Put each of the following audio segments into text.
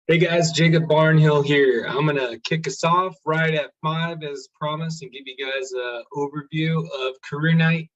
Hey guys, Jacob Barnhill here. I'm gonna kick us off right at 5 as promised and give you guys an overview of career night.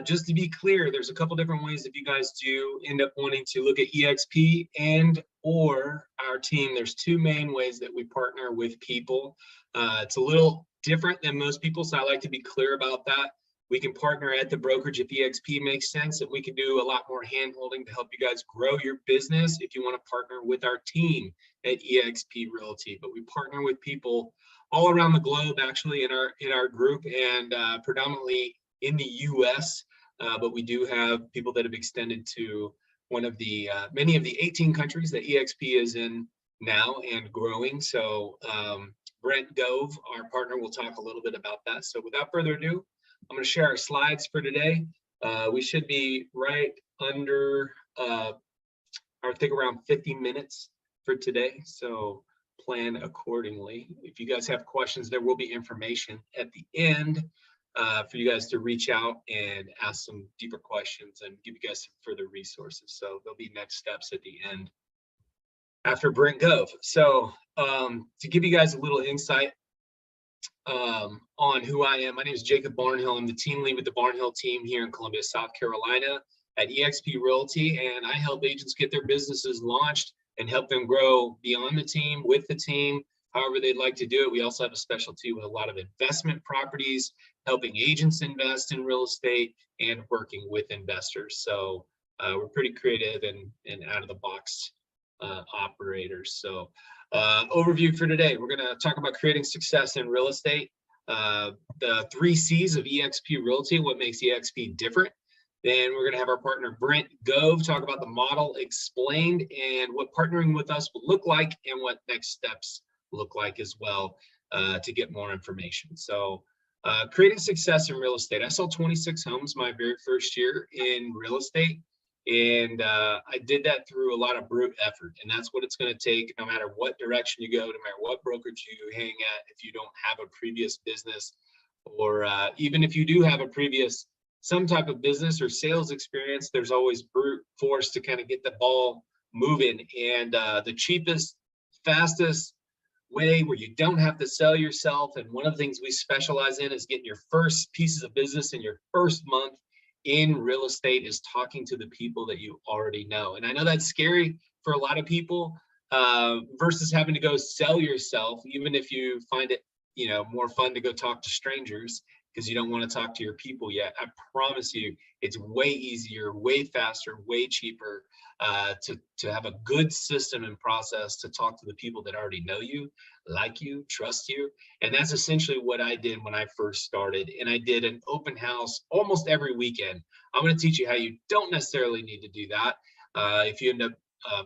Just to be clear, there's a couple different ways if you guys do end up wanting to look at eXp and or our team. There's two main ways that we partner with people. It's a little different than most people, so I like to be clear about that. We can partner at the brokerage if eXp makes sense, and we can do a lot more hand holding to help you guys grow your business if you want to partner with our team at eXp Realty. But we partner with people all around the globe, actually, in our group, and predominantly in the U.S. But we do have people that have extended to one of the many of the 18 countries that eXp is in now and growing. So Brent Gove, our partner, will talk a little bit about that. So without further ado, I'm going to share our slides for today. We should be right under, I think around 50 minutes for today. So plan accordingly. If you guys have questions, there will be information at the end for you guys to reach out and ask some deeper questions and give you guys some further resources. So there'll be next steps at the end after Brent Gove. So to give you guys a little insight on who I am. My name is Jacob Barnhill. I'm the team lead with the Barnhill team here in Columbia, South Carolina at eXp Realty, and I help agents get their businesses launched and help them grow beyond the team, with the team, however they'd like to do it. We also have a specialty with a lot of investment properties, helping agents invest in real estate and working with investors. So we're pretty creative and out of the box operators. So overview for today, we're going to talk about creating success in real estate, the 3 C's of eXp Realty, what makes eXp different. Then we're going to have our partner Brent Gove talk about the model explained and what partnering with us will look like and what next steps look like as well to get more information. So creating success in real estate. I sold 26 homes my very first year in real estate. And I did that through a lot of brute effort. And that's what it's going to take no matter what direction you go, no matter what brokerage you hang at, if you don't have a previous business, or even if you do have a previous some type of business or sales experience, there's always brute force to kind of get the ball moving. And the cheapest, fastest way where you don't have to sell yourself, and one of the things we specialize in is getting your first pieces of business in your first month in real estate, is talking to the people that you already know. And I know that's scary for a lot of people versus having to go sell yourself, even if you find it, more fun to go talk to strangers because you don't want to talk to your people yet. I promise you, it's way easier, way faster, way cheaper to have a good system and process to talk to the people that already know you, like you, trust you. And that's essentially what I did when I first started. And I did an open house almost every weekend. I'm going to teach you how you don't necessarily need to do that if you end up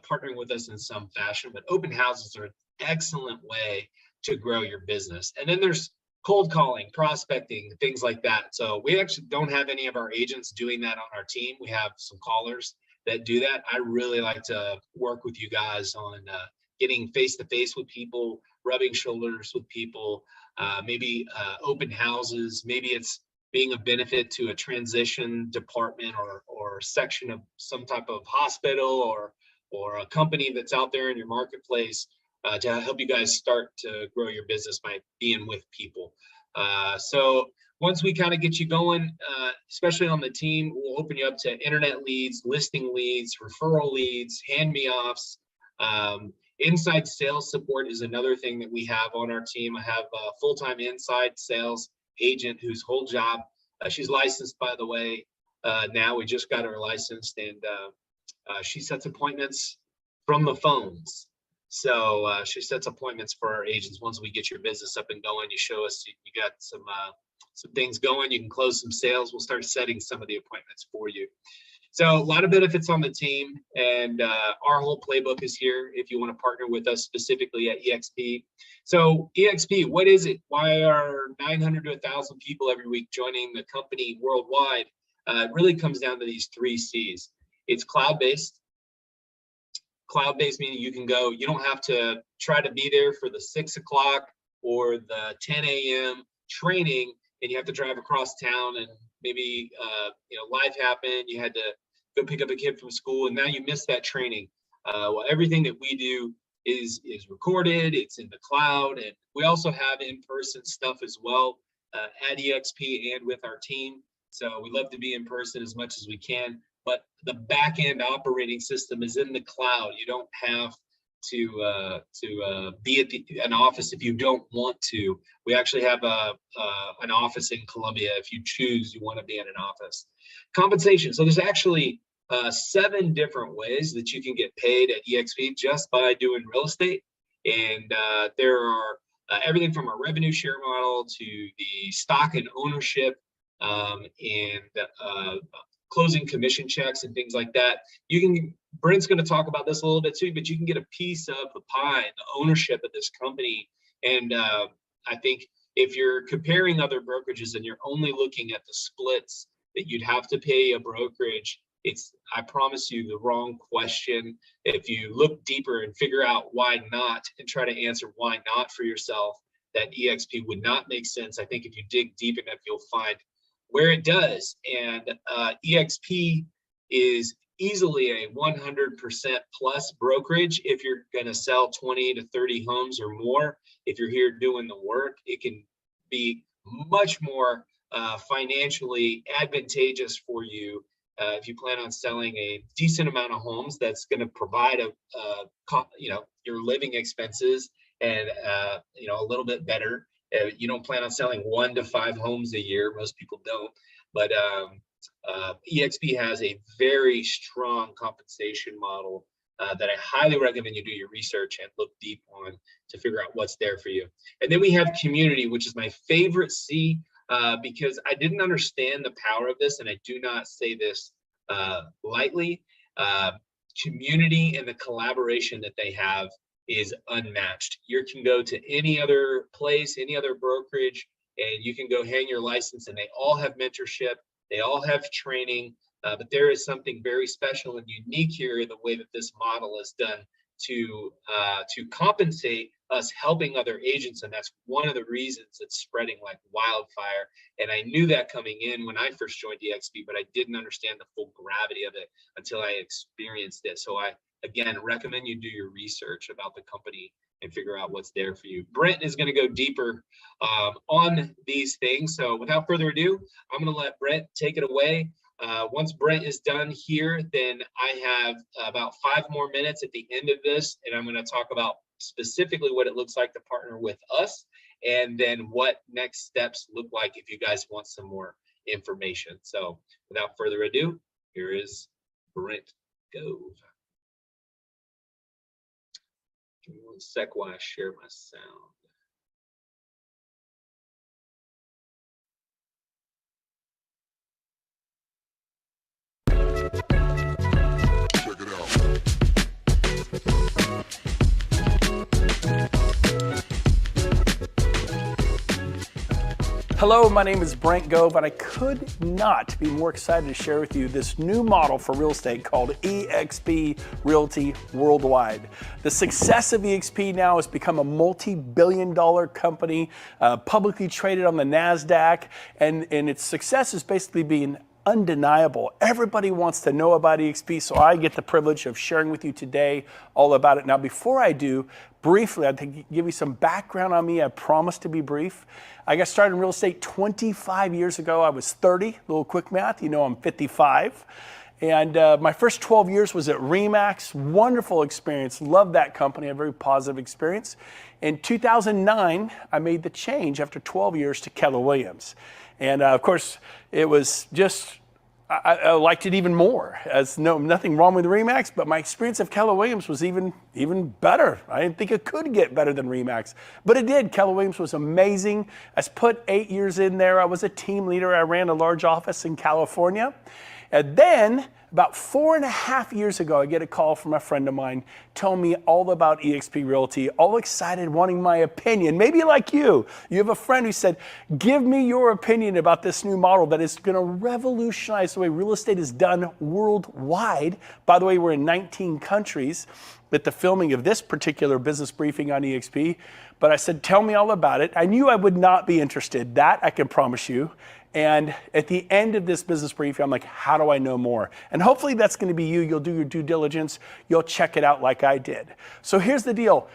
partnering with us in some fashion. But open houses are an excellent way to grow your business. And then there's cold calling, prospecting, things like that. So we actually don't have any of our agents doing that on our team. We have some callers that do that. I really like to work with you guys on getting face-to-face with people, rubbing shoulders with people, maybe open houses. Maybe it's being a benefit to a transition department or section of some type of hospital or a company that's out there in your marketplace to help you guys start to grow your business by being with people. So once we kind of get you going, especially on the team, we'll open you up to internet leads, listing leads, referral leads, hand-me-offs. Inside sales support is another thing that we have on our team. I have a full-time inside sales agent whose whole job, she's licensed, by the way. Now we just got her licensed, and she sets appointments from the phones. So she sets appointments for our agents. Once we get your business up and going, you show us you got some things going, you can close some sales, we'll start setting some of the appointments for you. So a lot of benefits on the team, and our whole playbook is here if you want to partner with us specifically at eXp. So eXp, what is it? Why are 900 to 1,000 people every week joining the company worldwide? It really comes down to these 3 C's. It's cloud-based. Cloud-based meaning you can go, you don't have to try to be there for the 6 o'clock or the 10 a.m. training, and you have to drive across town, and maybe life happened, you had to go pick up a kid from school, and now you missed that training. Well, everything that we do is recorded. It's in the cloud, and we also have in-person stuff as well at eXp and with our team. So we love to be in person as much as we can, but the back end operating system is in the cloud. You don't have to be at an office if you don't want to. We actually have an office in Columbia if you choose you want to be in an office. Compensation. So there's actually 7 different ways that you can get paid at eXp just by doing real estate. And there are everything from a revenue share model to the stock and ownership and closing commission checks and things like that. Brent's going to talk about this a little bit too, but you can get a piece of the pie, the ownership of this company. And I think if you're comparing other brokerages and you're only looking at the splits that you'd have to pay a brokerage, it's, I promise you, the wrong question. If you look deeper and figure out why not and try to answer why not for yourself, that eXp would not make sense. I think if you dig deep enough, you'll find where it does. And eXp is easily a 100% plus brokerage if you're going to sell 20 to 30 homes or more. If you're here doing the work, it can be much more financially advantageous for you if you plan on selling a decent amount of homes. That's going to provide your living expenses and a little bit better. You don't plan on selling 1 to 5 homes a year. Most people don't, but eXp has a very strong compensation model that I highly recommend you do your research and look deep on to figure out what's there for you. And then we have community, which is my favorite C, because I didn't understand the power of this, and I do not say this lightly. Community and the collaboration that they have is unmatched. You can go to any other place, any other brokerage, and you can go hang your license, and they all have mentorship, they all have training, but there is something very special and unique here in the way that this model is done to compensate us helping other agents, and that's one of the reasons it's spreading like wildfire. And I knew that coming in when I first joined eXp, but I didn't understand the full gravity of it until I experienced it. So I, again, recommend you do your research about the company and figure out what's there for you. Brent is going to go deeper on these things. So without further ado, I'm going to let Brent take it away. Once Brent is done here, then I have about 5 more minutes at the end of this, and I'm going to talk about specifically what it looks like to partner with us, and then what next steps look like if you guys want some more information. So without further ado, here is Brent Gove. Give me 1 sec while I share my sound. Check it out. Hello, my name is Brent Gove, and I could not be more excited to share with you this new model for real estate called eXp Realty Worldwide. The success of eXp now has become a multi-billion-dollar company, publicly traded on the NASDAQ, and its success is basically being undeniable. Everybody wants to know about eXp, so I get the privilege of sharing with you today all about it. Now, before I do, briefly, I'd give you some background on me. I promise to be brief. I got started in real estate 25 years ago. I was 30, a little quick math, you know I'm 55. And my first 12 years was at RE/MAX, wonderful experience, loved that company, a very positive experience. In 2009, I made the change after 12 years to Keller Williams. And of course, it was just, I liked it even more. As nothing wrong with RE/MAX, but my experience of Keller Williams was even better. I didn't think it could get better than RE/MAX, but it did. Keller Williams was amazing. I put 8 years in there. I was a team leader. I ran a large office in California. And then about 4.5 years ago, I get a call from a friend of mine telling me all about eXp Realty, all excited, wanting my opinion. Maybe like you have a friend who said, give me your opinion about this new model that is going to revolutionize the way real estate is done worldwide. By the way, we're in 19 countries with the filming of this particular business briefing on eXp. But I said, tell me all about it. I knew I would not be interested. That I can promise you. And at the end of this business briefing, I'm like, how do I know more? And hopefully that's going to be you. You'll do your due diligence. You'll check it out like I did. So here's the deal.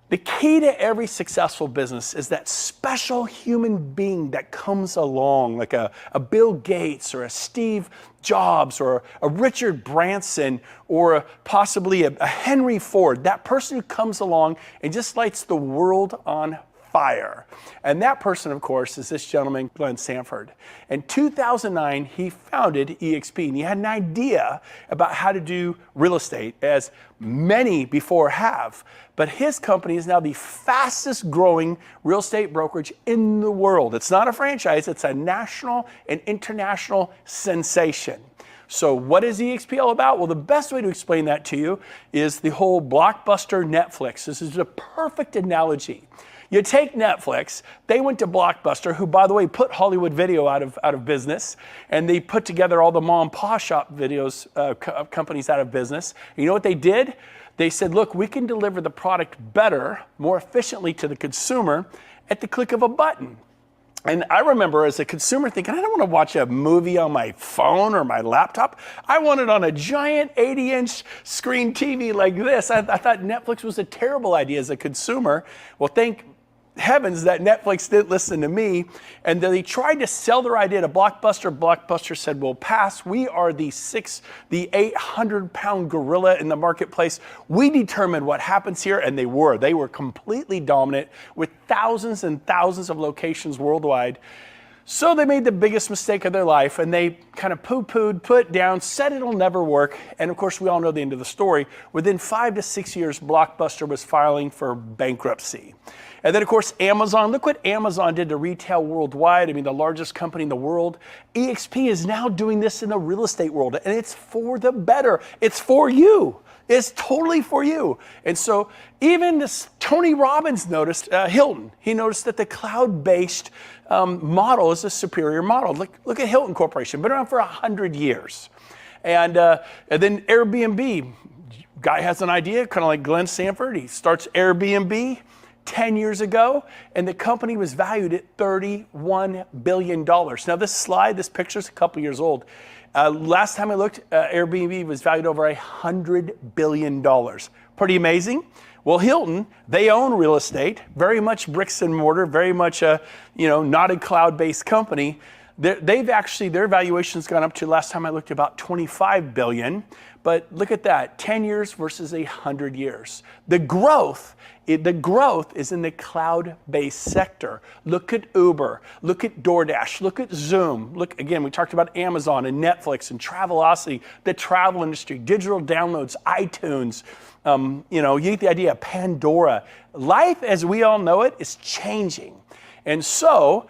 The key to every successful business is that special human being that comes along, like a Bill Gates or a Steve Jobs or a Richard Branson or possibly a Henry Ford, that person who comes along and just lights the world on fire. And that person, of course, is this gentleman, Glenn Sanford. In 2009, he founded eXp, and he had an idea about how to do real estate, as many before have. But his company is now the fastest growing real estate brokerage in the world. It's not a franchise, it's a national and international sensation. So what is eXp all about? Well, the best way to explain that to you is the whole Blockbuster Netflix. This is a perfect analogy. You take Netflix, they went to Blockbuster, who, by the way, put Hollywood Video out of business, and they put together all the mom and pop shop videos companies out of business. And you know what they did? They said, look, we can deliver the product better, more efficiently to the consumer at the click of a button. And I remember as a consumer thinking, I don't want to watch a movie on my phone or my laptop. I want it on a giant 80-inch screen TV like this. I thought Netflix was a terrible idea as a consumer. Well, thank heavens that Netflix didn't listen to me, and they tried to sell their idea to Blockbuster. Blockbuster said, we'll pass. We are the 800-pound gorilla in the marketplace. We determine what happens here, and they were completely dominant with thousands and thousands of locations worldwide. So they made the biggest mistake of their life, and they kind of poo-pooed, put down, said it'll never work. And of course, we all know the end of the story. Within 5 to 6 years, Blockbuster was filing for bankruptcy. And then, of course, Amazon. Look what Amazon did to retail worldwide. I mean, the largest company in the world. eXp is now doing this in the real estate world, and it's for the better. It's for you. It's totally for you. And so even this Tony Robbins noticed, Hilton, he noticed that the cloud-based model is a superior model. Look at Hilton Corporation, been around for 100 years. And then Airbnb, guy has an idea, kind of like Glenn Sanford. He starts Airbnb 10 years ago, and the company was valued at $31 billion. Now this picture is a couple years old. Last time I looked, Airbnb was valued over $100 billion. Pretty amazing. Well, Hilton, they own real estate, very much bricks and mortar, very much a, not a cloud-based company. Their valuation's gone up to, last time I looked, about $25 billion. But look at that, 10 years versus 100 years. The growth is in the cloud-based sector. Look at Uber, look at DoorDash, look at Zoom. Look, again, we talked about Amazon and Netflix and Travelocity, the travel industry, digital downloads, iTunes. You get the idea, Pandora. Life as we all know it is changing. And so,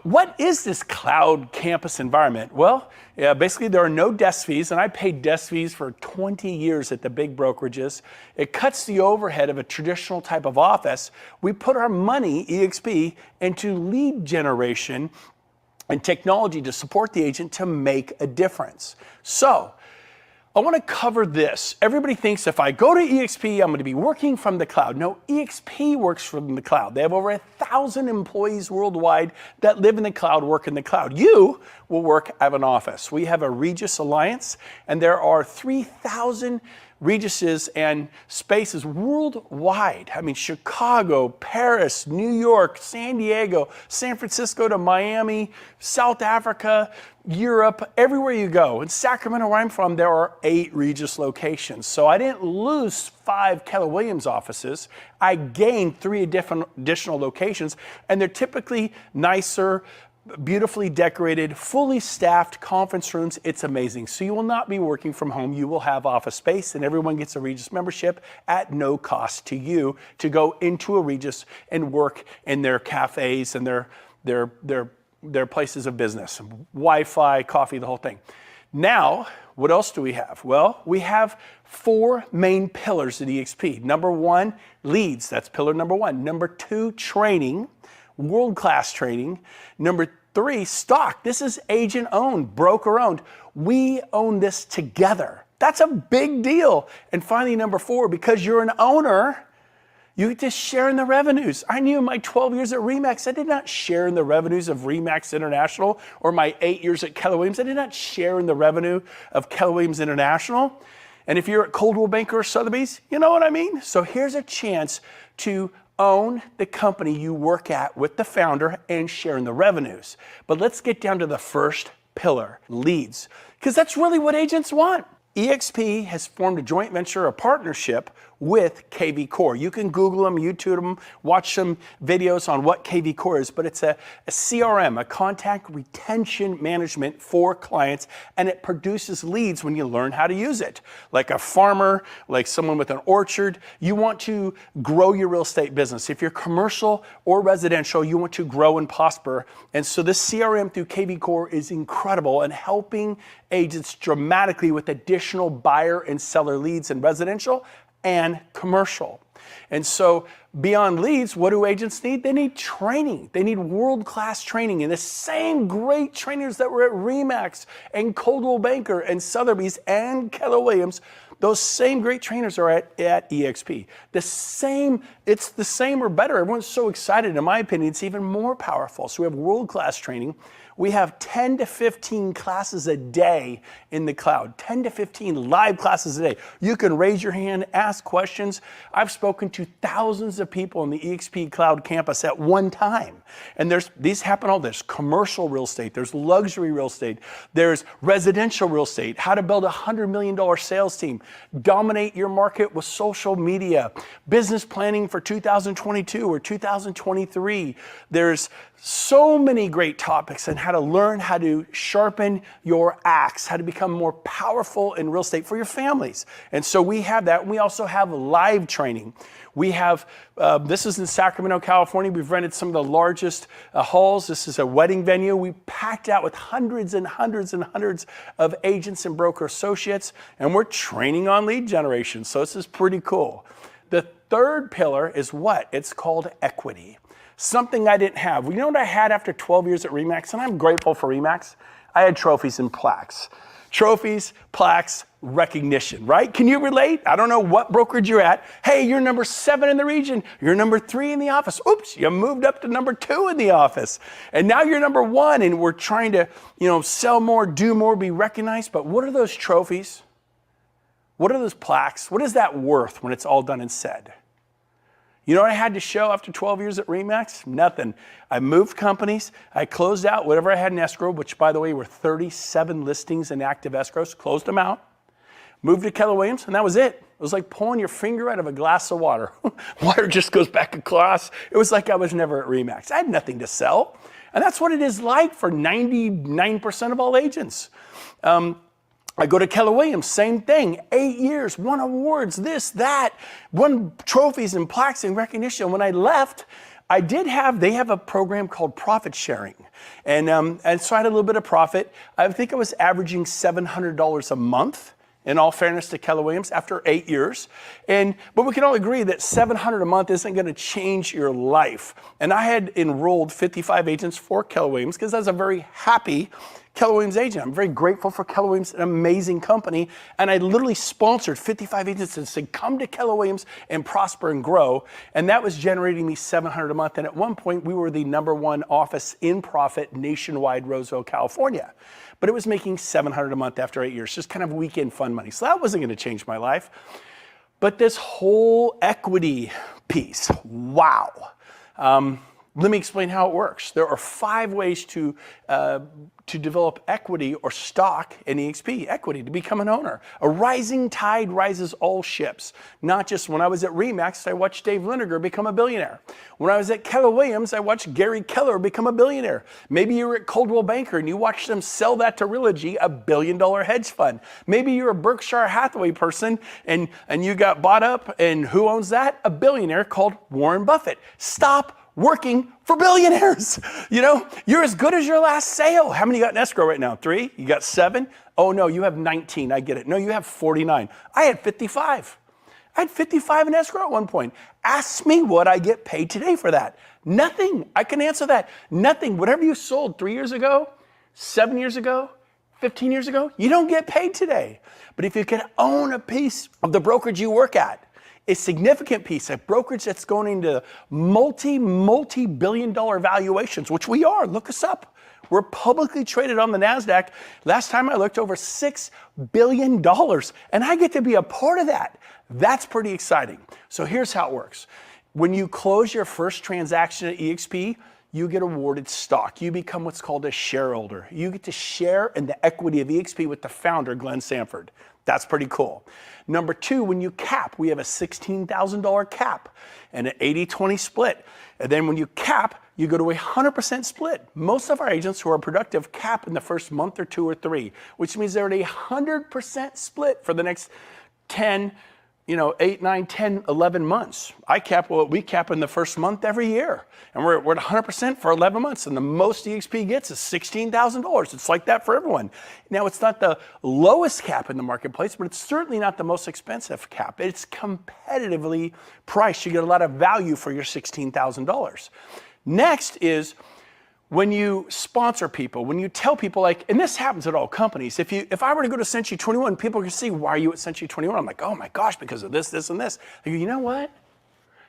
what is this cloud campus environment? Well, basically there are no desk fees, and I paid desk fees for 20 years at the big brokerages. It cuts the overhead of a traditional type of office. We put our money, eXp, into lead generation and technology to support the agent to make a difference. So, I want to cover this. Everybody thinks if I go to eXp, I'm going to be working from the cloud. No, eXp works from the cloud. They have over 1,000 employees worldwide that live in the cloud, work in the cloud. You will work at an office. We have a Regus Alliance, and there are 3,000 Reguses and spaces worldwide. I mean, Chicago, Paris, New York, San Diego, San Francisco to Miami, South Africa, Europe, everywhere you go. In Sacramento, where I'm from, there are 8 Regus locations. So I didn't lose 5 Keller Williams offices. I gained 3 additional locations, and they're typically nicer, beautifully decorated, fully staffed conference rooms. It's amazing. So you will not be working from home. You will have office space, and everyone gets a Regus membership at no cost to you to go into a Regus and work in their cafes and their places of business. Wi-Fi, coffee, the whole thing. Now, what else do we have? Well, we have 4 main pillars at eXp. Number 1, leads. That's pillar number 1. Number 2, training. World-class training. Number 3, stock. This is agent-owned, broker-owned. We own this together. That's a big deal. And finally, number 4, because you're an owner, You get to share in the revenues. I knew in my 12 years at RE/MAX, I did not share in the revenues of RE/MAX International, or my 8 years at Keller Williams, I did not share in the revenue of Keller Williams International. And if you're at Coldwell Banker or Sotheby's, you know what I mean? So here's a chance to own the company you work at with the founder and share in the revenues. But let's get down to the first pillar, leads, because that's really what agents want. eXp has formed a joint venture, a partnership with KV Core. You can Google them, YouTube them, watch some videos on what KV Core is, but it's a CRM, a contact retention management for clients, and it produces leads when you learn how to use it. Like a farmer, like someone with an orchard, you want to grow your real estate business. If you're commercial or residential, you want to grow and prosper. And so this CRM through KV Core is incredible and helping agents dramatically with additional buyer and seller leads in residential and commercial. And so beyond leads, what do agents need? They need training. They need world-class training. And the same great trainers that were at RE/MAX and Coldwell Banker and Sotheby's and Keller Williams, those same great trainers are at eXp. It's the same or better. Everyone's so excited. In my opinion, it's even more powerful. So we have world-class training. We have 10 to 15 classes a day in the cloud, 10 to 15 live classes a day. You can raise your hand, ask questions. I've spoken to thousands of people in the eXp Cloud campus at one time. And these happen all. There's commercial real estate, there's luxury real estate, there's residential real estate, how to build a $100 million sales team, dominate your market with social media, business planning for 2022 or 2023. There's so many great topics on how to learn how to sharpen your axe, how to become more powerful in real estate for your families. And so we have that. We also have live training. We have, this is in Sacramento, California. We've rented some of the largest halls. This is a wedding venue. We packed out with hundreds and hundreds and hundreds of agents and broker associates, and we're training on lead generation. So this is pretty cool. The third pillar is what? It's called equity. Something I didn't have. You know what I had after 12 years at RE/MAX? And I'm grateful for RE/MAX. I had trophies and plaques. Trophies, plaques, recognition, right? Can you relate? I don't know what brokerage you're at. Hey, you're number 7 in the region. You're number 3 in the office. Oops, you moved up to number 2 in the office. And now you're number 1, and we're trying to, sell more, do more, be recognized. But what are those trophies? What are those plaques? What is that worth when it's all done and said? You know what I had to show after 12 years at RE/MAX? Nothing. I moved companies. I closed out whatever I had in escrow, which, by the way, were 37 listings in active escrows. Closed them out. Moved to Keller Williams, and that was it. It was like pulling your finger out of a glass of water. Water just goes back across. It was like I was never at RE/MAX. I had nothing to sell. And that's what it is like for 99% of all agents. I go to Keller Williams, same thing, 8 years, won awards, this, that, won trophies and plaques and recognition. When I left, they have a program called profit sharing. And so I had a little bit of profit. I think I was averaging $700 a month, in all fairness to Keller Williams, after 8 years. But we can all agree that $700 a month isn't gonna change your life. And I had enrolled 55 agents for Keller Williams because I was a very happy Keller Williams agent. I'm very grateful for Keller Williams, an amazing company. And I literally sponsored 55 agents and said, come to Keller Williams and prosper and grow. And that was generating me $700 a month. And at one point, we were the #1 office in profit nationwide, Roseville, California. But it was making $700 a month after 8 years, just kind of weekend fun money. So that wasn't gonna change my life. But this whole equity piece, wow. Let me explain how it works. There are 5 ways to develop equity or stock in eXp, equity, to become an owner. A rising tide rises all ships. Not just when I was at RE/MAX, I watched Dave Liniger become a billionaire. When I was at Keller Williams, I watched Gary Keller become a billionaire. Maybe you were at Coldwell Banker and you watched them sell that to Realty, a $1 billion hedge fund. Maybe you're a Berkshire Hathaway person and you got bought up, and who owns that? A billionaire called Warren Buffett. Stop working for billionaires. You're as good as your last sale. How many you got in escrow right now? 3? You got 7? Oh no, you have 19. I get it. No, you have 49. I had 55. I had 55 in escrow at one point. Ask me what I get paid today for that. Nothing. I can answer that. Nothing. Whatever you sold 3 years ago, 7 years ago, 15 years ago, you don't get paid today. But if you can own a piece of the brokerage you work at, a significant piece, a brokerage that's going into multi-billion dollar valuations, which we are. Look us up. We're publicly traded on the NASDAQ. Last time I looked, over $6 billion, and I get to be a part of that. That's pretty exciting. So here's how it works. When you close your first transaction at eXp, you get awarded stock. You become what's called a shareholder. You get to share in the equity of eXp with the founder, Glenn Sanford. That's pretty cool. Number two, when you cap, we have a $16,000 cap and an 80-20 split. And then when you cap, you go to a 100% split. Most of our agents who are productive cap in the first month or two or three, which means they're at a 100% split for the next 10, 8, 9, 10, 11 months. We cap in the first month every year. And we're at 100% for 11 months. And the most eXp gets is $16,000. It's like that for everyone. Now, it's not the lowest cap in the marketplace, but it's certainly not the most expensive cap. It's competitively priced. You get a lot of value for your $16,000. Next is when you sponsor people, when you tell people, like, and this happens at all companies. If I were to go to Century 21, people can see, why are you at Century 21? I'm like, oh my gosh, because of this, this, and this. I go, you know what?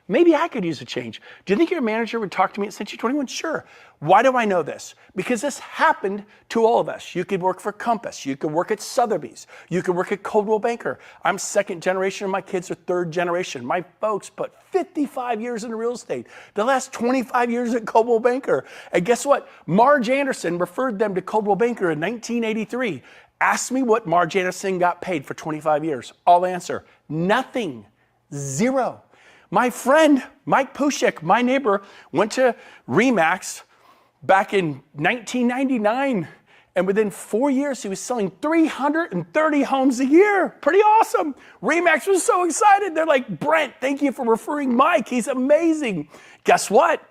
Maybe I could use a change. Do you think your manager would talk to me at Century 21? Sure. Why do I know this? Because this happened to all of us. You could work for Compass. You could work at Sotheby's. You could work at Coldwell Banker. I'm second generation and my kids are third generation. My folks put 55 years in real estate. The last 25 years at Coldwell Banker. And guess what? Marge Anderson referred them to Coldwell Banker in 1983. Ask me what Marge Anderson got paid for 25 years. I'll answer, nothing, zero. My friend, Mike Pushek, my neighbor, went to RE/MAX back in 1999. And within 4 years, he was selling 330 homes a year. Pretty awesome. RE/MAX was so excited. They're like, Brent, thank you for referring Mike. He's amazing. Guess what?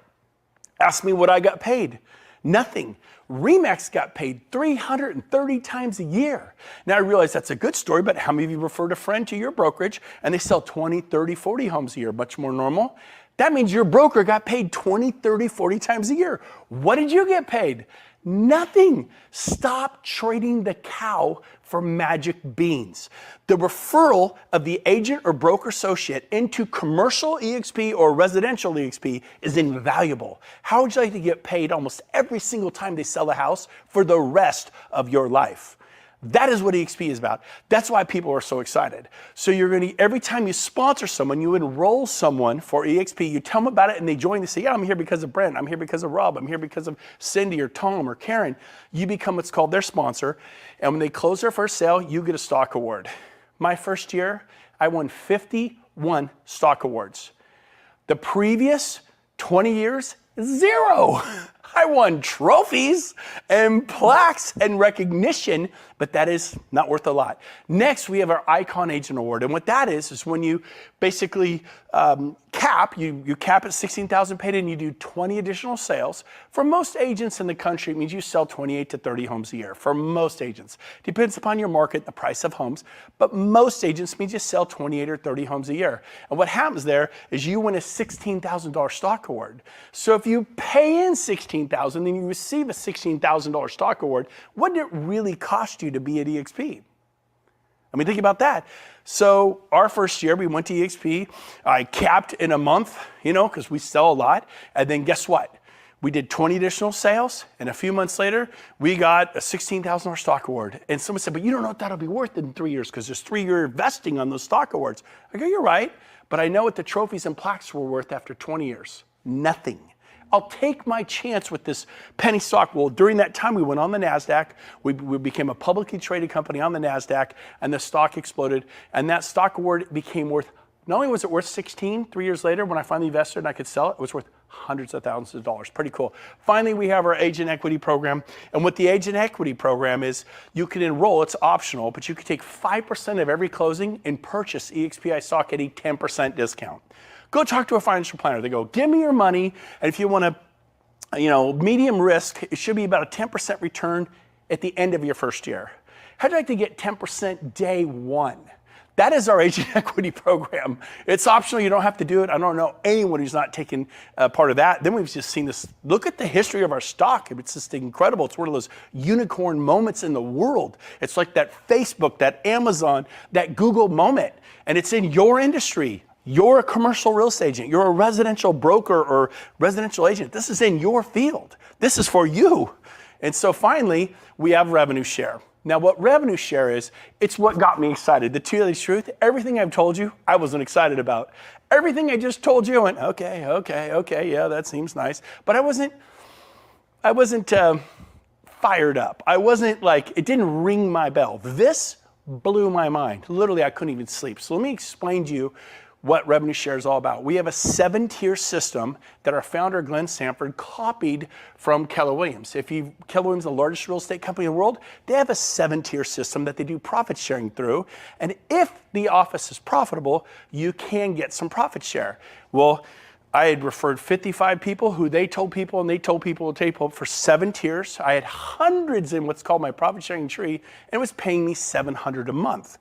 Ask me what I got paid. Nothing. RE/MAX got paid 330 times a year. Now I realize that's a good story, but how many of you referred a friend to your brokerage and they sell 20, 30, 40 homes a year? Much more normal. That means your broker got paid 20, 30, 40 times a year. What did you get paid? Nothing. Stop trading the cow for magic beans. The referral of the agent or broker associate into commercial eXp or residential eXp is invaluable. How would you like to get paid almost every single time they sell a house for the rest of your life? That is what eXp is about. That's why people are so excited. So you're going to, every time you sponsor someone, you enroll someone for eXp, you tell them about it and they join, they say, yeah, I'm here because of Brent, I'm here because of Rob, I'm here because of Cindy or Tom or Karen. You become what's called their sponsor. And when they close their first sale, you get a stock award. My first year, I won 51 stock awards. The previous 20 years, zero. I won trophies and plaques and recognition, but that is not worth a lot. Next, we have our Icon Agent Award. And what that is when you basically cap, you cap at $16,000 paid and you do 20 additional sales. For most agents in the country, it means you sell 28 to 30 homes a year. For most agents. Depends upon your market, the price of homes, but most agents means you sell 28 or 30 homes a year. And what happens there is you win a $16,000 stock award. So if you pay in $16,000 and you receive a $16,000 stock award, what did it really cost you to be at eXp? I mean, think about that. So our first year, we went to eXp. I capped in a month, because we sell a lot. And then guess what? We did 20 additional sales. And a few months later, we got a $16,000 stock award. And someone said, but you don't know what that'll be worth in 3 years because there's 3-year vesting on those stock awards. I go, you're right. But I know what the trophies and plaques were worth after 20 years. Nothing. I'll take my chance with this penny stock. Well, during that time, we went on the NASDAQ. We became a publicly traded company on the NASDAQ, and the stock exploded. And that stock award became worth, not only was it worth 16 3 years later when I finally invested and I could sell it, it was worth hundreds of thousands of dollars. Pretty cool. Finally, we have our agent equity program. And what the agent equity program is, you can enroll, it's optional, but you can take 5% of every closing and purchase eXp stock at a 10% discount. Go talk to a financial planner. They go, give me your money, and if you want to, medium risk, it should be about a 10% return at the end of your first year. How'd you like to get 10% day one? That is our agent equity program. It's optional. You don't have to do it. I don't know anyone who's not taken part of that. Then we've just seen this. Look at the history of our stock. It's just incredible. It's one of those unicorn moments in the world. It's like that Facebook, that Amazon, that Google moment. And it's in your industry. You're a commercial real estate agent. You're a residential broker or residential agent. This is in your field. This is for you. And so finally, we have revenue share. Now what revenue share is, it's what got me excited. The two-days truth, everything I've told you, I wasn't excited about. Everything I just told you, I went, okay, yeah, that seems nice. But I wasn't fired up. I wasn't like, it didn't ring my bell. This blew my mind. Literally, I couldn't even sleep. So let me explain to you what revenue share is all about. We have a 7-tier system that our founder, Glenn Sanford, copied from Keller Williams. Keller Williams is the largest real estate company in the world. They have a 7-tier system that they do profit sharing through. And if the office is profitable, you can get some profit share. Well, I had referred 55 people who they told people, and they told people for 7 tiers. I had hundreds in what's called my profit sharing tree, and it was paying me $700 a month.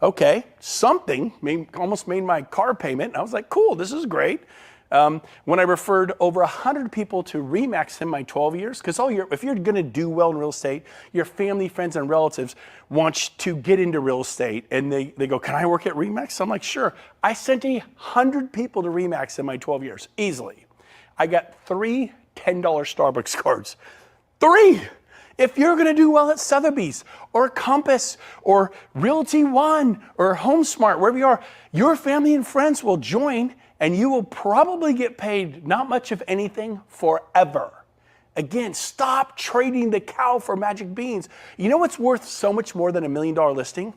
Okay, something almost made my car payment. I was like, cool, this is great. When I referred over 100 people to RE/MAX in my 12 years, because if you're gonna do well in real estate, your family, friends, and relatives want you to get into real estate, and they go, can I work at RE/MAX? I'm like, sure. I sent 100 people to RE/MAX in my 12 years, easily. I got 3 $10 Starbucks cards. 3! If you're gonna do well at Sotheby's or Compass or Realty One or HomeSmart, wherever you are, your family and friends will join, and you will probably get paid not much of anything forever. Again, stop trading the cow for magic beans. You know what's worth so much more than $1 million listing?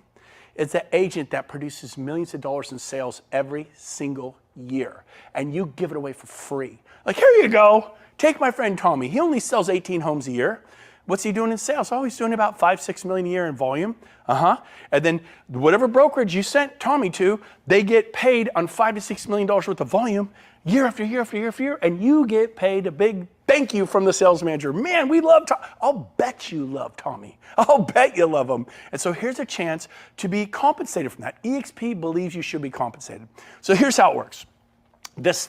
It's the agent that produces millions of dollars in sales every single year, and you give it away for free. Like, here you go. Take my friend Tommy. He only sells 18 homes a year. What's he doing in sales? Oh, he's doing about 5-6 million a year in volume. And then whatever brokerage you sent Tommy to, they get paid on $5 to $6 million worth of volume year after year after year after year, and you get paid a big thank you from the sales manager. Man, we love Tommy. I'll bet you love Tommy. I'll bet you love him. And so here's a chance to be compensated from that. eXp believes you should be compensated. So here's how it works.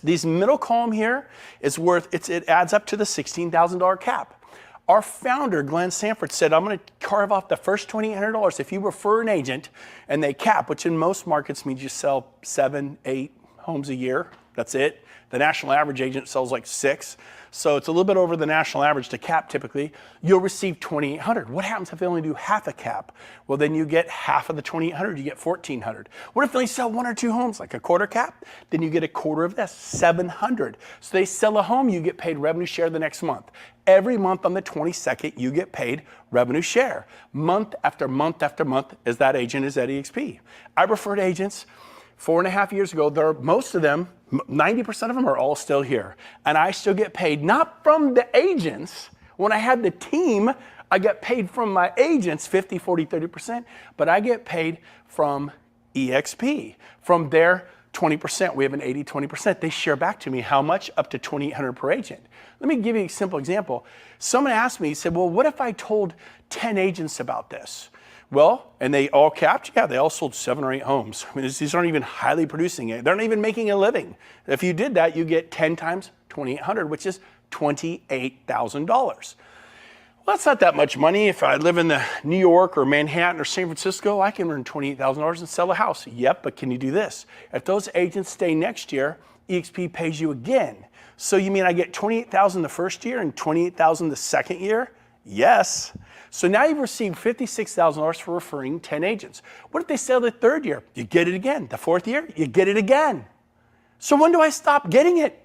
These middle column here is it adds up to the $16,000 cap. Our founder, Glenn Sanford, said, I'm going to carve off the first $2,800 if you refer an agent and they cap, which in most markets means you sell 7, 8 homes a year. That's it. The national average agent sells like 6. So it's a little bit over the national average to cap typically. You'll receive $2,800. What happens if they only do half a cap? Well, then you get half of the $2,800, you get $1,400. What if they sell 1 or 2 homes, like a quarter cap? Then you get a quarter of this, $700. So they sell a home, you get paid revenue share the next month. Every month on the 22nd, you get paid revenue share. Month after month after month, as that agent is at eXp. I referred agents 4.5 years ago. Most of them, 90% of them are all still here. And I still get paid, not from the agents. When I had the team, I got paid from my agents, 50, 40, 30%, but I get paid from eXp, from their 20%. We have an 80-20%. They share back to me how much? Up to $2,800 per agent. Let me give you a simple example. Someone asked me, he said, well, what if I told 10 agents about this? Well, and they all capped? Yeah, they all sold 7 or 8 homes. I mean, these aren't even highly producing it. They're not even making a living. If you did that, you get 10 times $2,800, which is $28,000. Well, that's not that much money. If I live in the New York or Manhattan or San Francisco, I can earn $28,000 and sell a house. Yep, but can you do this? If those agents stay next year, eXp pays you again. So you mean I get $28,000 the first year and $28,000 the second year? Yes. So now you've received $56,000 for referring 10 agents. What if they sell the third year? You get it again. The fourth year, you get it again. So when do I stop getting it?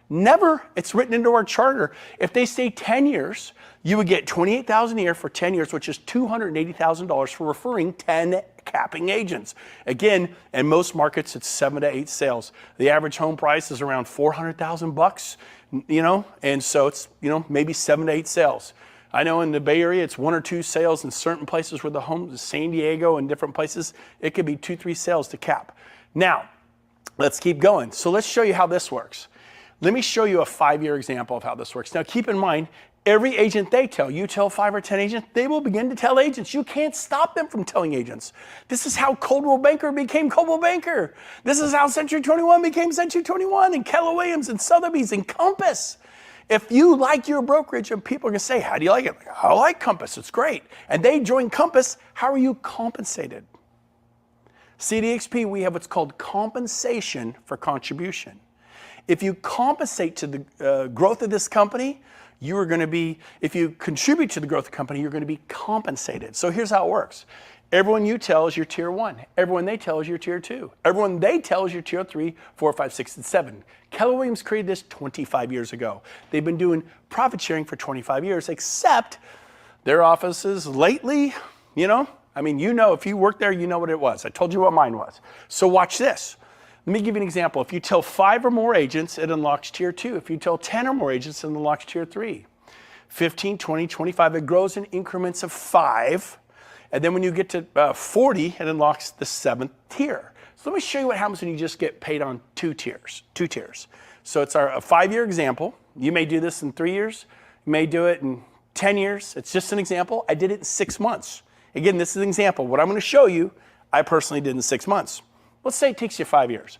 Never. It's written into our charter. If they stay 10 years, you would get $28,000 a year for 10 years, which is $280,000 for referring 10 capping agents. Again, in most markets, it's 7 to 8 sales. The average home price is around $400,000, and so it's, maybe 7 to 8 sales. I know in the Bay Area, it's 1 or 2 sales in certain places where the homes, San Diego and different places, it could be 2, 3 sales to cap. Now, let's keep going. So let's show you how this works. Let me show you a 5-year example of how this works. Now, keep in mind, every agent you tell 5 or 10 agents, they will begin to tell agents. You can't stop them from telling agents. This is how Coldwell Banker became Coldwell Banker. This is how Century 21 became Century 21, and Keller Williams and Sotheby's and Compass. If you like your brokerage and people are gonna say, how do you like it? I like Compass, it's great. And they join Compass, how are you compensated? See, at eXp, we have what's called compensation for contribution. If you compensate to the growth of this company, you are going to be, if you contribute to the growth of the company, you're going to be compensated. So here's how it works. Everyone you tell is your tier 1. Everyone they tell is your tier 2. Everyone they tell is your tier 3, 4, 5, 6, and 7. Keller Williams created this 25 years ago. They've been doing profit sharing for 25 years, except their offices lately, you know, if you work there, you know what it was. I told you what mine was. So watch this. Let me give you an example. If you tell 5 or more agents, it unlocks tier 2. If you tell 10 or more agents, it unlocks tier 3. 15, 20, 25, it grows in increments of 5. And then when you get to 40, it unlocks the 7th tier. So let me show you what happens when you just get paid on 2 tiers. So it's a 5-year example. You may do this in 3 years. You may do it in 10 years. It's just an example. I did it in 6 months. Again, this is an example. What I'm going to show you, I personally did in 6 months. Let's say it takes you 5 years.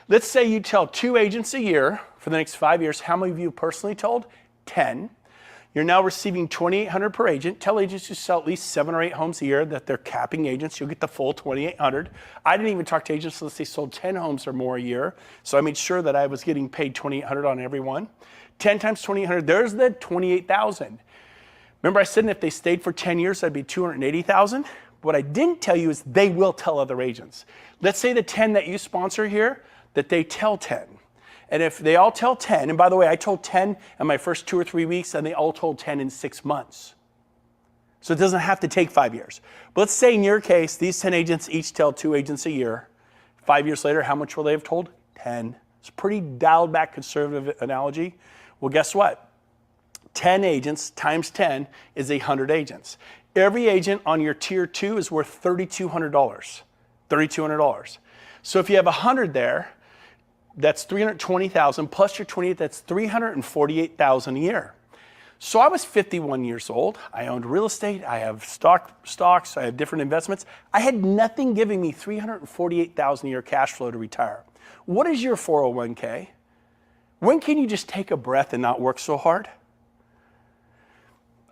Let's say you tell 2 agents a year for the next 5 years. How many of you personally told? 10. You're now receiving $2,800 per agent. Tell agents who sell at least 7 or 8 homes a year that they're capping agents. You'll get the full $2,800. I didn't even talk to agents unless they sold 10 homes or more a year. So I made sure that I was getting paid $2,800 on every one. 10 times $2,800, there's the $28,000. Remember I said if they stayed for 10 years, that'd be $280,000. What I didn't tell you is they will tell other agents. Let's say the 10 that you sponsor here, that they tell 10. And if they all tell 10, and by the way, I told 10 in my first 2 or 3 weeks, and they all told 10 in 6 months. So it doesn't have to take 5 years. But let's say in your case, these 10 agents each tell 2 agents a year. 5 years later, how much will they have told? 10. It's a pretty dialed back conservative analogy. Well, guess what? 10 agents times 10 is 100 agents. Every agent on your tier 2 is worth $3,200. $3,200. So if you have 100 there, that's $320,000 plus your 28, that's $348,000 a year. So I was 51 years old. I owned real estate. I have stocks. I have different investments. I had nothing giving me $348,000 a year cash flow to retire. What is your 401k? When can you just take a breath and not work so hard?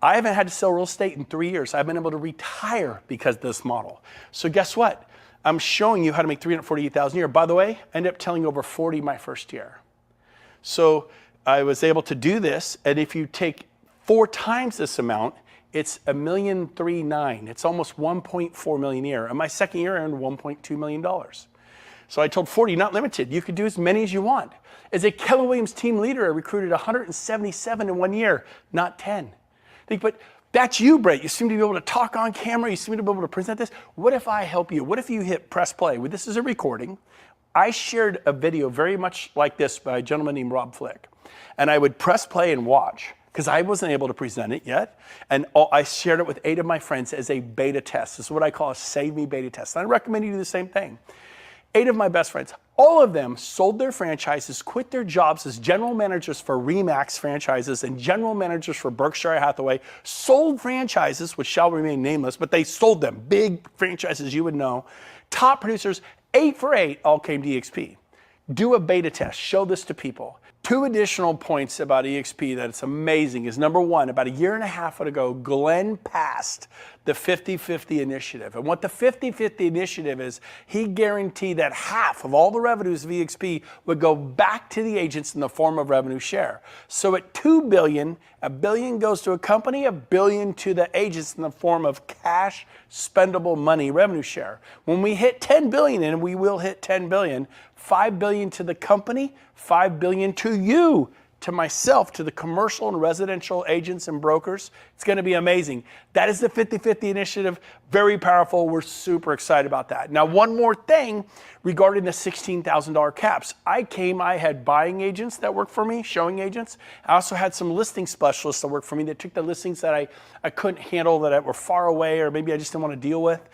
I haven't had to sell real estate in 3 years. I've been able to retire because of this model. So guess what? I'm showing you how to make $348,000 a year. By the way, I ended up telling over 40 my first year. So I was able to do this, and if you take 4 times this amount, it's $1.39 million. It's almost $1.4 million a year. And my second year I earned $1.2 million. So I told 40, not limited. You could do as many as you want. As a Keller Williams team leader, I recruited 177 in 1 year, not 10. But that's you, Brett. You seem to be able to talk on camera. You seem to be able to present this. What if I help you? What if you hit press play? Well, this is a recording. I shared a video very much like this by a gentleman named Rob Flick. And I would press play and watch because I wasn't able to present it yet. And I shared it with 8 of my friends as a beta test. This is what I call a Save Me beta test. And I recommend you do the same thing. 8 of my best friends, all of them sold their franchises, quit their jobs as general managers for RE/MAX franchises and general managers for Berkshire Hathaway, sold franchises, which shall remain nameless, but they sold them, big franchises you would know. Top producers, 8 for 8, all came to eXp. Do a beta test, show this to people. 2 additional points about eXp that it's amazing is number 1, about 1.5 years ago, Glenn passed the 50-50 initiative. And what the 50-50 initiative is, he guaranteed that half of all the revenues of eXp would go back to the agents in the form of revenue share. So at $2 billion, $1 billion goes to a company, $1 billion to the agents in the form of cash, spendable money, revenue share. When we hit 10 billion, and we will hit 10 billion, $5 billion to the company, $5 billion to you, to myself, to the commercial and residential agents and brokers. It's going to be amazing. That is the 50-50 initiative. Very powerful. We're super excited about that. Now, one more thing regarding the $16,000 caps. I had buying agents that worked for me, showing agents. I also had some listing specialists that worked for me that took the listings that I couldn't handle, that were far away, or maybe I just didn't want to deal with.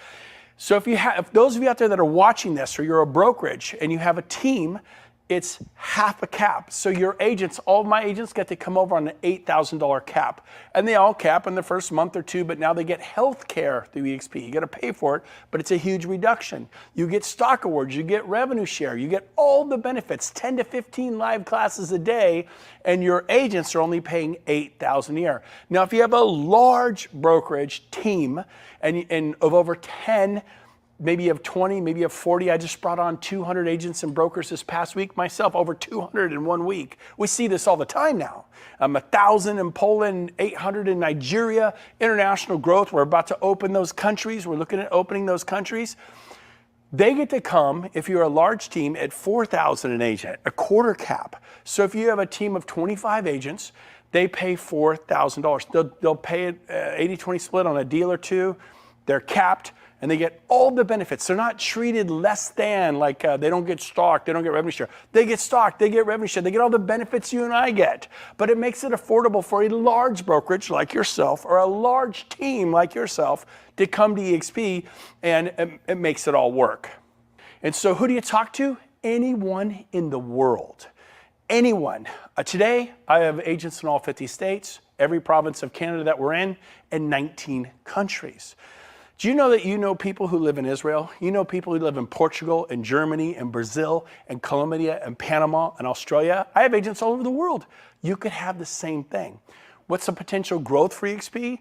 So if those of you out there that are watching this, or you're a brokerage and you have a team, it's half a cap. So your agents, all of my agents get to come over on an $8,000 cap. And they all cap in the first month or 2, but now they get health care through eXp. You got to pay for it, but it's a huge reduction. You get stock awards, you get revenue share, you get all the benefits, 10 to 15 live classes a day, and your agents are only paying $8,000 a year. Now, if you have a large brokerage team and of over 10 maybe you have 20, maybe you have 40. I just brought on 200 agents and brokers this past week myself, over 200 in 1 week. We see this all the time now. 1,000 in Poland, 800 in Nigeria, international growth. We're about to open those countries. We're looking at opening those countries. They get to come, if you're a large team, at 4,000 an agent, a quarter cap. So if you have a team of 25 agents, they pay $4,000. They'll pay it 80-20 split on a deal or two. They're capped, and they get all the benefits. They're not treated less than, like they don't get stock, they don't get revenue share. They get stock, they get revenue share, they get all the benefits you and I get. But it makes it affordable for a large brokerage like yourself or a large team like yourself to come to eXp, and it makes it all work. And so who do you talk to? Anyone in the world. Anyone. Today, I have agents in all 50 states, every province of Canada that we're in, and 19 countries. Do you know that you know people who live in Israel? You know people who live in Portugal and Germany and Brazil and Colombia and Panama and Australia? I have agents all over the world. You could have the same thing. What's the potential growth for eXp?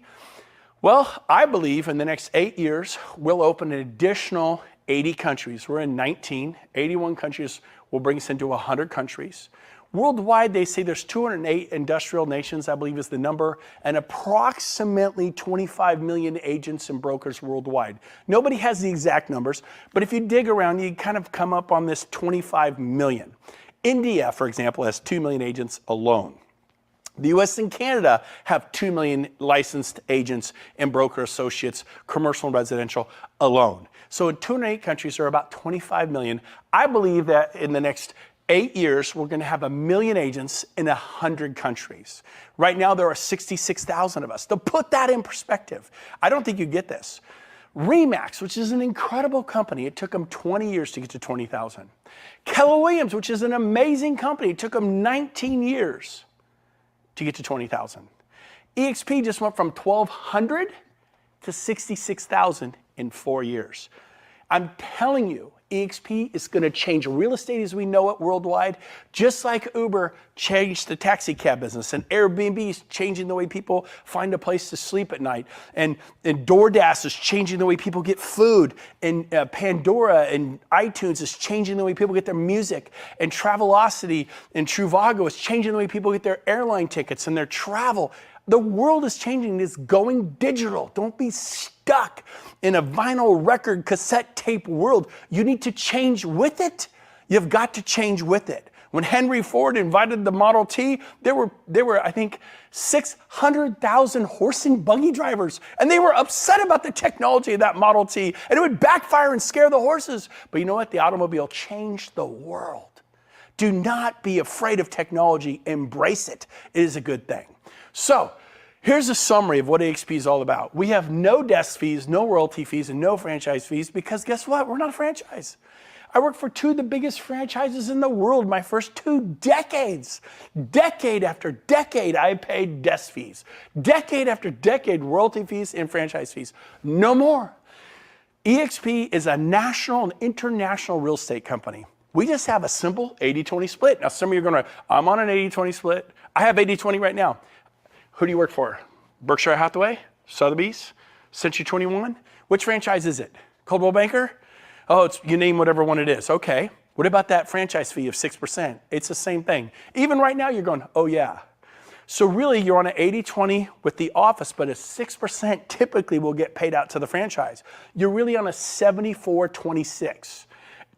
Well, I believe in the next 8 years, we'll open an additional 80 countries. We're in 19, 81 countries will bring us into 100 countries. Worldwide, they say there's 208 industrial nations, I believe is the number, and approximately 25 million agents and brokers worldwide. Nobody has the exact numbers, but if you dig around, you kind of come up on this 25 million. India, for example, has 2 million agents alone. The US and Canada have 2 million licensed agents and broker associates, commercial and residential alone. So in 208 countries, there are about 25 million. I believe that in the next 8 years, we're going to have 1 million agents in 100 countries. Right now, there are 66,000 of us. To put that in perspective, I don't think you get this. RE/MAX, which is an incredible company, it took them 20 years to get to 20,000. Keller Williams, which is an amazing company, it took them 19 years to get to 20,000. eXp just went from 1,200 to 66,000 in 4 years. I'm telling you, eXp is going to change real estate as we know it worldwide, just like Uber changed the taxi cab business, and Airbnb is changing the way people find a place to sleep at night, and DoorDash is changing the way people get food, and Pandora and iTunes is changing the way people get their music, and Travelocity and Trivago is changing the way people get their airline tickets and their travel. The world is changing. It's going digital. Don't be stuck in a vinyl record cassette tape world. You need to change with it. You've got to change with it. When Henry Ford invited the Model T, there were I think 600,000 horse and buggy drivers, and they were upset about the technology of that Model T, and it would backfire and scare the horses. But you know what? The automobile changed the world. Do not be afraid of technology. Embrace it. It is a good thing. So here's a summary of what eXp is all about. We have no desk fees, no royalty fees, and no franchise fees because guess what? We're not a franchise. I worked for 2 of the biggest franchises in the world my first 2 decades. Decade after decade, I paid desk fees. Decade after decade, royalty fees and franchise fees. No more. eXp is a national and international real estate company. We just have a simple 80-20 split. Now, some of you are going to, I'm on an 80-20 split. I have 80-20 right now. Who do you work for? Berkshire Hathaway? Sotheby's? Century 21? Which franchise is it? Coldwell Banker? Oh, you name whatever one it is. Okay. What about that franchise fee of 6%? It's the same thing. Even right now, you're going, oh yeah. So really, you're on an 80-20 with the office, but a 6% typically will get paid out to the franchise. You're really on a 74-26.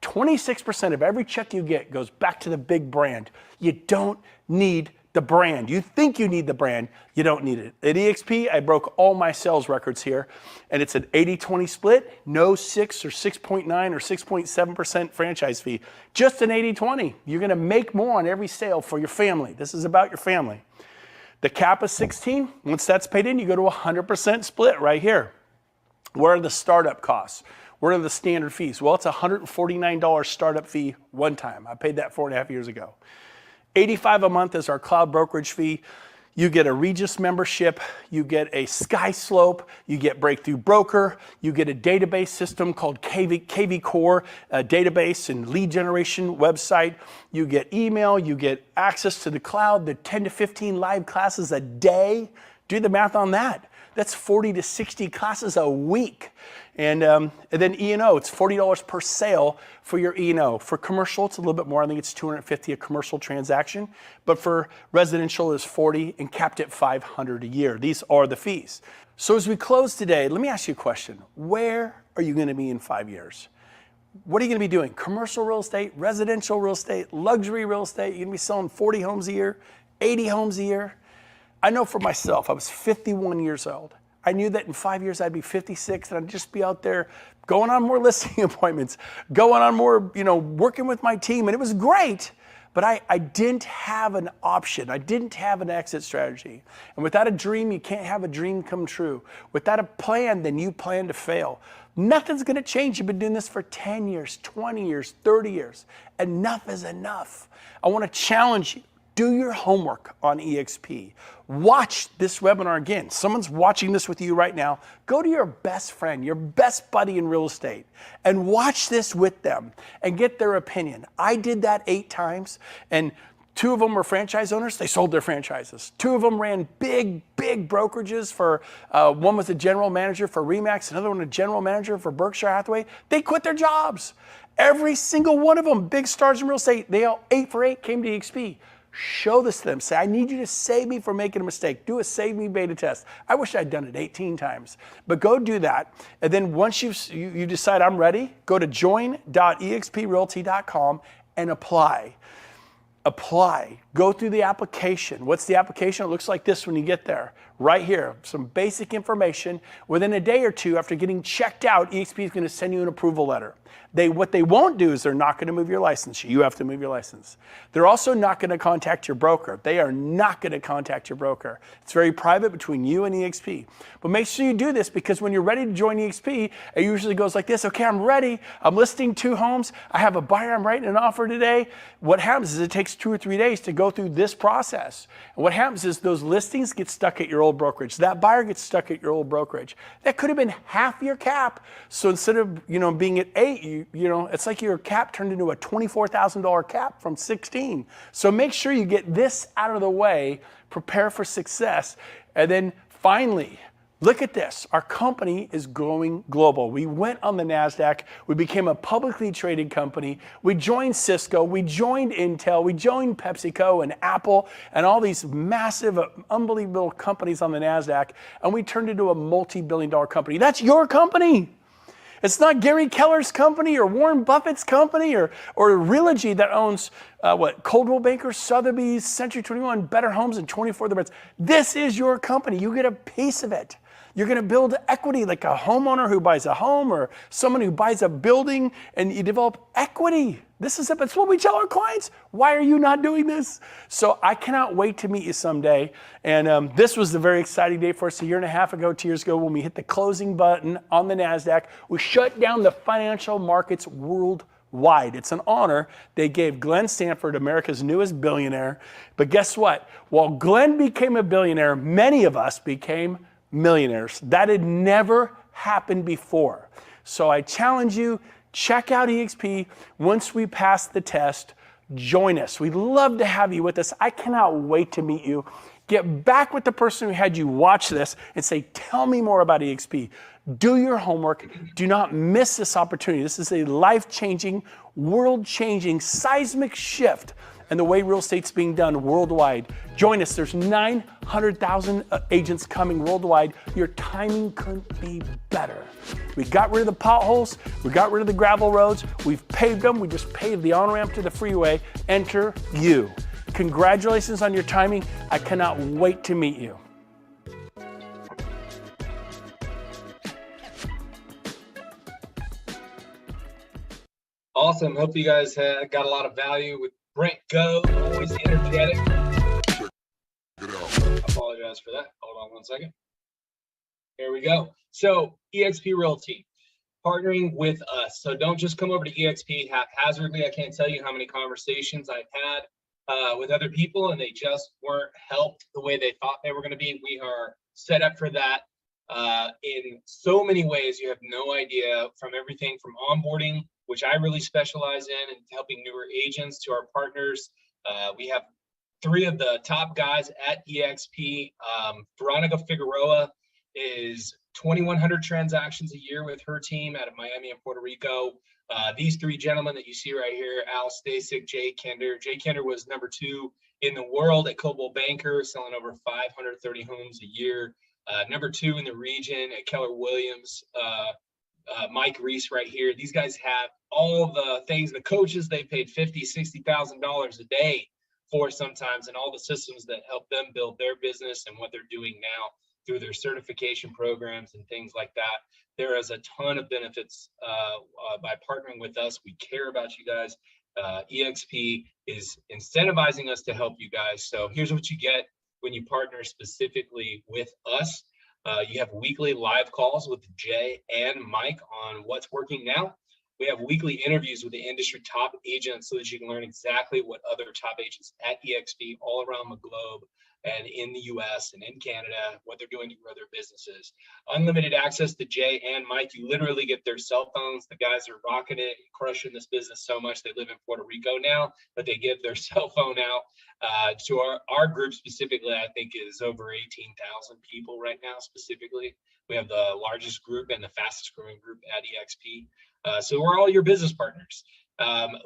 26% of every check you get goes back to the big brand. You don't need the brand. You think you need the brand, you don't need it. At eXp, I broke all my sales records here, and it's an 80-20 split, no 6 or 6.9 or 6.7% franchise fee, just an 80-20. You're gonna make more on every sale for your family. This is about your family. The cap is 16. Once that's paid in, you go to 100% split right here. What are the startup costs? What are the standard fees? Well, it's a $149 startup fee one time. I paid that 4.5 years ago. $85 a month is our cloud brokerage fee. You get a Regis membership, you get a SkySlope, you get Breakthrough Broker, you get a database system called KV Core, a database and lead generation website. You get email, you get access to the cloud, the 10 to 15 live classes a day. Do the math on that. That's 40 to 60 classes a week. And then E&O, it's $40 per sale for your E&O. For commercial, it's a little bit more. I think it's $250 a commercial transaction. But for residential, it's $40 and capped at $500 a year. These are the fees. So as we close today, let me ask you a question. Where are you going to be in 5 years? What are you going to be doing? Commercial real estate, residential real estate, luxury real estate? You're going to be selling 40 homes a year, 80 homes a year? I know for myself, I was 51 years old. I knew that in 5 years I'd be 56 and I'd just be out there going on more listing appointments, going on more, working with my team. And it was great, but I didn't have an option. I didn't have an exit strategy. And without a dream, you can't have a dream come true. Without a plan, then you plan to fail. Nothing's gonna change. You've been doing this for 10 years, 20 years, 30 years. Enough is enough. I wanna challenge you. Do your homework on eXp. Watch this webinar again. Someone's watching this with you right now. Go to your best friend, your best buddy in real estate, and watch this with them and get their opinion. I did that 8 times, and 2 of them were franchise owners. They sold their franchises. 2 of them ran big brokerages for, one was a general manager for RE/MAX, another one a general manager for Berkshire Hathaway. They quit their jobs. Every single one of them, big stars in real estate, they all 8 for 8 came to eXp. Show this to them. Say, I need you to save me from making a mistake. Do a save me beta test. I wish I'd done it 18 times, but go do that. And then once you decide I'm ready, go to join.exprealty.com and apply. Apply. Go through the application. What's the application? It looks like this when you get there. Right here, some basic information. Within a day or 2 after getting checked out, eXp is going to send you an approval letter. What they won't do is they're not going to move your license. You have to move your license. They're also not going to contact your broker. They are not going to contact your broker. It's very private between you and eXp. But make sure you do this, because when you're ready to join eXp, it usually goes like this. Okay, I'm ready. I'm listing 2 homes. I have a buyer. I'm writing an offer today. What happens is it takes 2 or 3 days to go through this process. And what happens is those listings get stuck at your old brokerage. That buyer gets stuck at your old brokerage. That could have been half your cap. So instead of being at 8, it's like your cap turned into a $24,000 cap from 16. So make sure you get this out of the way, prepare for success, and then finally, look at this. Our company is going global. We went on the NASDAQ. We became a publicly traded company. We joined Cisco. We joined Intel. We joined PepsiCo and Apple and all these massive, unbelievable companies on the NASDAQ. And we turned into a multi-billion-dollar company. That's your company. It's not Gary Keller's company or Warren Buffett's company or Realty that owns Coldwell Banker, Sotheby's, Century 21, Better Homes, and 24 Other Brands. This is your company. You get a piece of it. You're going to build equity like a homeowner who buys a home or someone who buys a building, and you develop equity. This is it. That's what we tell our clients. Why are you not doing this? So I cannot wait to meet you someday. And this was a very exciting day for us 1.5 years ago, 2 years ago, when we hit the closing button on the NASDAQ. We shut down the financial markets worldwide. It's an honor. They gave Glenn Stanford, America's newest billionaire. But guess what? While Glenn became a billionaire, many of us became millionaires. That had never happened before. So I challenge you, check out eXp. Once we pass the test, join us. We'd love to have you with us. I cannot wait to meet you. Get back with the person who had you watch this and say, tell me more about eXp. Do your homework. Do not miss this opportunity. This is a life-changing, world-changing, seismic shift in the way real estate's being done worldwide. Join us. There's 900,000 agents coming worldwide. Your timing couldn't be better. We got rid of the potholes. We got rid of the gravel roads. We've paved them. We just paved the on-ramp to the freeway. Enter you. Congratulations on your timing. I cannot wait to meet you. Awesome. Hope you guys got a lot of value with Brent Go, always energetic. I apologize for that. Hold on one second. Here we go. So eXp Realty, partnering with us. So don't just come over to eXp haphazardly. I can't tell you how many conversations I've had with other people, and they just weren't helped the way they thought they were going to be. We are set up for that in so many ways. You have no idea, from everything from onboarding, which I really specialize in, and helping newer agents, to our partners. We have 3 of the top guys at eXp. Veronica Figueroa is 2,100 transactions a year with her team out of Miami and Puerto Rico. These three gentlemen that you see right here, Al Stasic, Jay Kender. Jay Kender was #2 in the world at Coldwell Banker, selling over 530 homes a year. #2 in the region at Keller Williams. Mike Reese right here. These guys have all the things, the coaches they paid $50,000, $60,000 a day for sometimes, and all the systems that help them build their business and what they're doing now through their certification programs and things like that. There is a ton of benefits by partnering with us. We care about you guys. eXp is incentivizing us to help you guys. So here's what you get when you partner specifically with us. You have weekly live calls with Jay and Mike on what's working now. We have weekly interviews with the industry top agents so that you can learn exactly what other top agents at eXp all around the globe and in the US and in Canada, what they're doing to grow their businesses. Unlimited access to Jay and Mike. You literally get their cell phones. The guys are rocking it, crushing this business so much. They live in Puerto Rico now, but they give their cell phone out to our group specifically. I think is over 18,000 people right now specifically. We have the largest group and the fastest growing group at eXp. So we're all your business partners.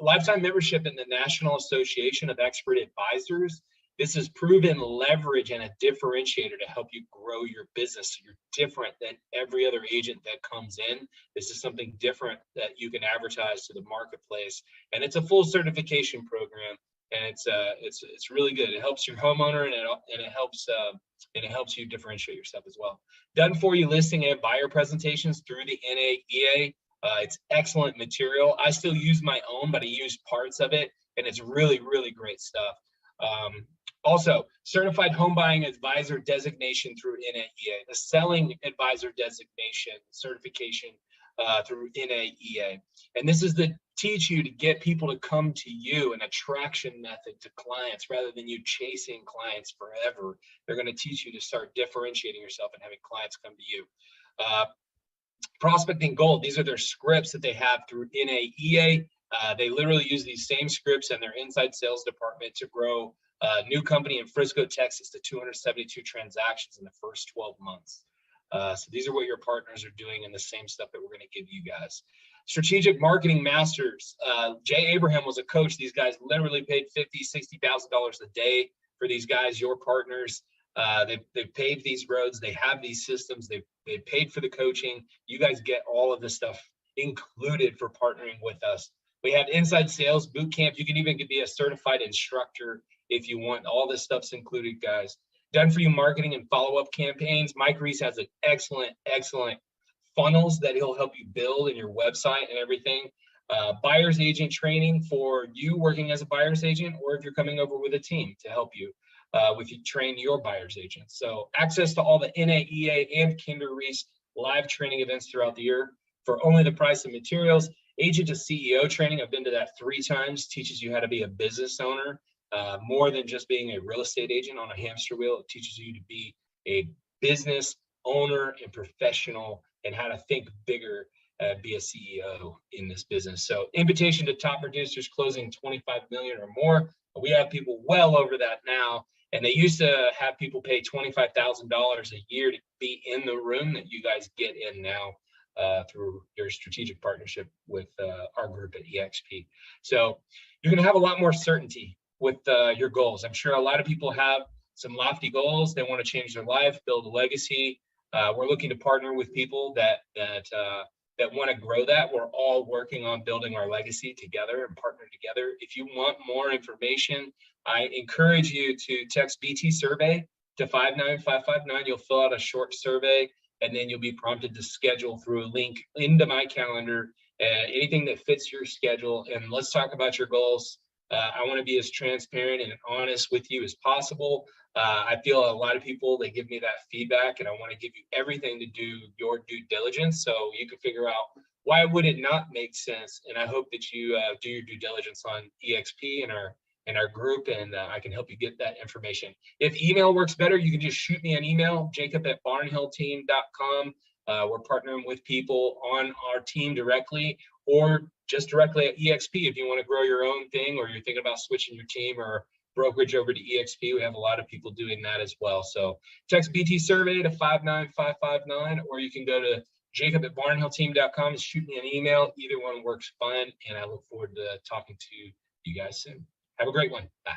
Lifetime membership in the National Association of Expert Advisors. This is proven leverage and a differentiator to help you grow your business. You're different than every other agent that comes in. This is something different that you can advertise to the marketplace, and it's a full certification program, and it's really good. It helps your homeowner, and it helps you differentiate yourself as well. Done for you listing and buyer presentations through the NAEA. It's excellent material. I still use my own, but I use parts of it, and it's really, really great stuff. Also, certified home buying advisor designation through NAEA, the selling advisor designation certification through NAEA. And this is to teach you to get people to come to you, an attraction method to clients rather than you chasing clients forever. They're going to teach you to start differentiating yourself and having clients come to you. Prospecting Gold, these are their scripts that they have through NAEA. They literally use these same scripts in their inside sales department to grow a new company in Frisco, Texas to 272 transactions in the first 12 months. So these are what your partners are doing and the same stuff that we're going to give you guys. Strategic Marketing Masters. Jay Abraham was a coach. These guys literally paid $50,000, $60,000 a day for these guys, your partners. They've paved these roads. They have these systems. They've paid for the coaching. You guys get all of this stuff included for partnering with us. We have inside sales boot camp. You can even be a certified instructor if you want. All this stuff's included, guys. Done for you marketing and follow-up campaigns. Mike Reese has an excellent funnels that he'll help you build in your website and everything. Buyer's agent training for you working as a buyer's agent, or if you're coming over with a team to help you with you train your buyer's agents. So access to all the NAEA and Kinder Reese live training events throughout the year for only the price of materials. Agent to CEO training, I've been to that 3 times, teaches you how to be a business owner, more than just being a real estate agent on a hamster wheel. It teaches you to be a business owner and professional and how to think bigger, be a CEO in this business. So invitation to top producers closing 25 million or more. We have people well over that now. And they used to have people pay $25,000 a year to be in the room that you guys get in now through your strategic partnership with our group at eXp. So you're going to have a lot more certainty with your goals. I'm sure a lot of people have some lofty goals. They want to change their life, build a legacy. We're looking to partner with people that want to grow that. We're all working on building our legacy together and partner together. If you want more information, I encourage you to text BT survey to 59559. You'll fill out a short survey, and then you'll be prompted to schedule through a link into my calendar, anything that fits your schedule. And let's talk about your goals. I want to be as transparent and honest with you as possible. I feel a lot of people, they give me that feedback, and I want to give you everything to do your due diligence so you can figure out why would it not make sense. And I hope that you do your due diligence on eXp and our group, and I can help you get that information. If email works better, you can just shoot me an email, jacob@barnhillteam.com. We're partnering with people on our team directly, or just directly at eXp if you want to grow your own thing, or you're thinking about switching your team, or brokerage over to eXp. We have a lot of people doing that as well. So text BT survey to 59559, or you can go to jacob@barnhillteam.com and shoot me an email. Either one works fine. And I look forward to talking to you guys soon. Have a great one. Bye.